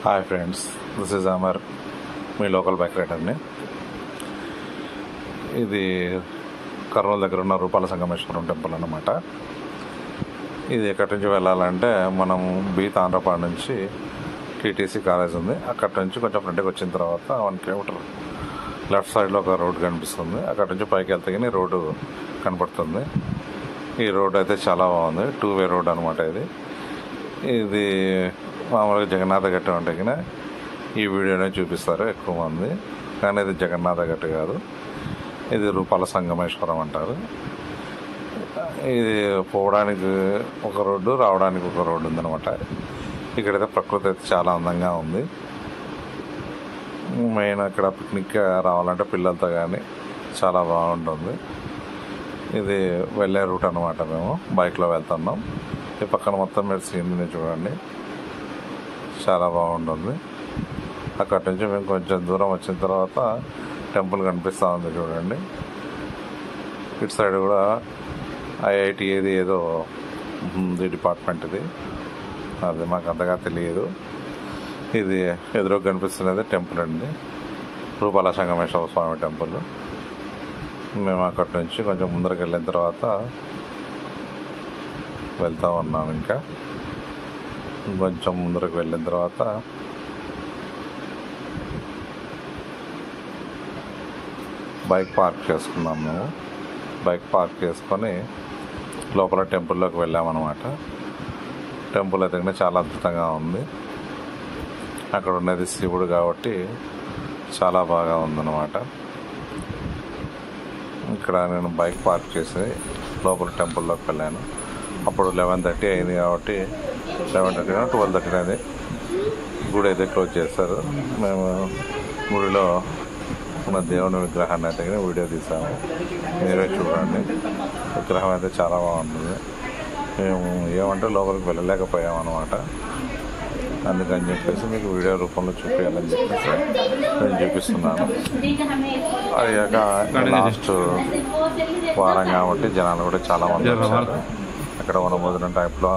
Hi friends, this is Amar, మీ local bike రైడర్ని. ఇది కర్నూలు దగ్గర ఉన్న రూపాల సంగమేశ్వరం టెంపుల్ అన్నమాట. ఇది ఎక్కడి నుంచి వెళ్ళాలంటే మనం తాండ్రపాడు నుంచి టీటీసీ కాలేజ్ ఉంది, అక్కడి నుంచి కొంచెం ఫ్రంట్కి వచ్చిన తర్వాత 1 కిలోమీటర్ లెఫ్ట్ సైడ్లో ఒక రోడ్ కనిపిస్తుంది. అక్కడి నుంచి పైకి వెళ్తే కానీ రోడ్డు కనపడుతుంది. ఈ రోడ్ అయితే చాలా బాగుంది, 2-వే రోడ్ అనమాట. ఇది మామూలుగా జగన్నాథ గట్టు అంటే కానీ ఈ వీడియోనే చూపిస్తారు ఎక్కువ మంది, కానీ ఇది జగన్నాథ గట్టు కాదు, ఇది రూపాల సంగమేశ్వరం అంటారు. ఇది పోవడానికి ఒక రోడ్డు, రావడానికి ఒక రోడ్డు ఉందన్నమాట. ఇక్కడైతే ప్రకృతి అయితే చాలా అందంగా ఉంది. మెయిన్ ఇక్కడ పిక్నిక్ రావాలంటే పిల్లలతో కానీ చాలా బాగుంటుంది. ఇది వెళ్ళే రూట్ అనమాట. మేము బైక్లో వెళ్తున్నాం. ఈ పక్కన మొత్తం మీరు సీనరీ చూడండి, చాలా బాగుంటుంది. అక్కడి నుంచి మేము కొంచెం దూరం వచ్చిన తర్వాత టెంపుల్ కనిపిస్తూ ఉంది చూడండి. ఇటు సైడ్ కూడా ఐఐటి ఏదో ఉంది డిపార్ట్మెంట్, అది మాకు అంతగా తెలియదు. ఇది ఎదురు కనిపిస్తున్నది టెంపుల్ అండి, రూపాల సంగమేశ్వర స్వామి టెంపుల్. మేము అక్కడి నుంచి కొంచెం ముందరికి వెళ్ళిన తర్వాత వెళ్తూ ఉన్నాం. ఇంకా కొంచెం ముందరకు వెళ్ళిన తర్వాత బైక్ పార్క్ చేసుకున్నాం. మేము బైక్ పార్క్ చేసుకొని లోపల టెంపుల్లోకి వెళ్ళామన్నమాట. టెంపుల్ అయితే చాలా అద్భుతంగా ఉంది. అక్కడ ఉన్నది శివుడు కాబట్టి చాలా బాగా ఉందన్నమాట. ఇక్కడ నేను బైక్ పార్క్ చేసి లోపల టెంపుల్లోకి వెళ్ళాను. అప్పుడు 11:30 అయింది కాబట్టి 11:30 12:30 అనేది గుడి అయితే క్లోజ్ చేస్తారు. మేము గుడిలో ఉన్న దేవుని విగ్రహాన్ని అయితే వీడియో తీసాము, మీరే చూడండి. విగ్రహం అయితే చాలా బాగుంటుంది. మేము ఏమంటే లోపలికి వెళ్ళలేకపోయామన్నమాట. అందుకని చెప్పేసి మీకు వీడియో రూపంలో చూపించాలని చెప్పేసి నేను చూపిస్తున్నాను. అయ్యాక లాస్ట్ వారం కాబట్టి జనాలు కూడా చాలామంది వచ్చారు. అక్కడ వనభోజనం టైప్లో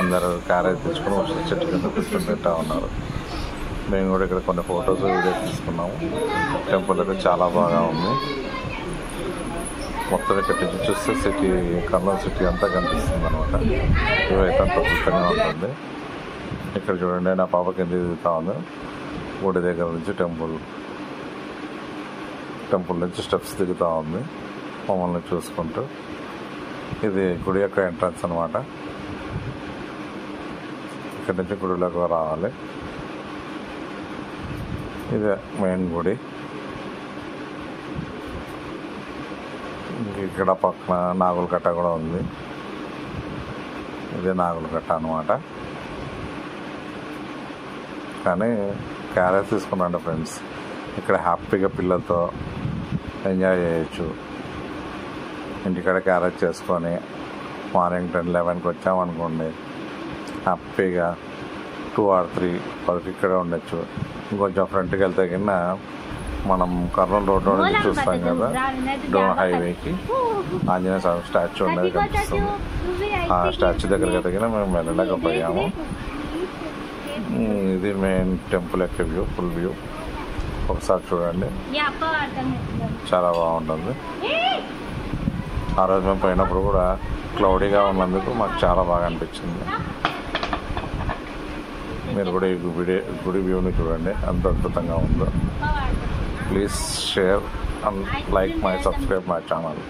అందరూ క్యారేజ్ తెచ్చుకొని చెట్టు కింద కూర్చుంటూ ఉన్నారు. మేము కూడా ఇక్కడ కొన్ని ఫొటోస్ వీడియోస్ తీసుకున్నాము. టెంపుల్ అయితే చాలా బాగా ఉంది. మొత్తం ఇక్కడ నుంచి చూస్తే సిటీ, కర్నూలు సిటీ అంతా కనిపిస్తుంది అనమాట. ఇవైతే అంత అద్భుతంగా ఉంటుంది. ఇక్కడ చూడండి, నా పాప కింద దిగుతూ ఉంది. గుడి దగ్గర నుంచి టెంపుల్ నుంచి స్టెప్స్ దిగుతూ ఉంది మమ్మల్ని చూసుకుంటూ. ఇది గుడి యొక్క ఎంట్రన్స్ అనమాట. ఇక్కడి నుంచి గుడిలోకి రావాలి. ఇదే మెయిన్ గుడి. ఇక్కడ పక్కన నాగులకట్ట కూడా ఉంది. ఇదే నాగులకట్ట అనమాట. కానీ క్యారేజ్ తీసుకున్నాండి ఫ్రెండ్స్, ఇక్కడ హ్యాపీగా పిల్లలతో ఎంజాయ్ చేయొచ్చు. ఇంటికాడ క్యారేజ్ చేసుకొని మార్నింగ్ 10-11కి వచ్చామనుకోండి, హ్యాపీగా 2 or 3 వరకు ఇక్కడే ఉండొచ్చు. ఇంకొంచెం ఫ్రంట్కి వెళ్తే కింద మనం కర్నూలు రోడ్ నుంచి చూస్తాం కదా, డోన్ హైవేకి ఆంజనేయ స్వామి స్టాచ్యూ ఉన్నది కనిపిస్తుంది. ఆ స్టాచ్యూ దగ్గరికి అయితే మేము వెళ్ళలేకపోయాము. ఇది మెయిన్ టెంపుల్ యొక్క వ్యూ, ఫుల్ వ్యూ ఒకసారి చూడండి, చాలా బాగుంటుంది. ఆ రోజు మేము పోయినప్పుడు కూడా క్లౌడీగా ఉన్నందుకు మాకు చాలా బాగా అనిపించింది. మీరు కూడా ఈ గుడి వ్యూని చూడండి, ఎంత అద్భుతంగా ఉందో. Please share and like my subscribe my channel.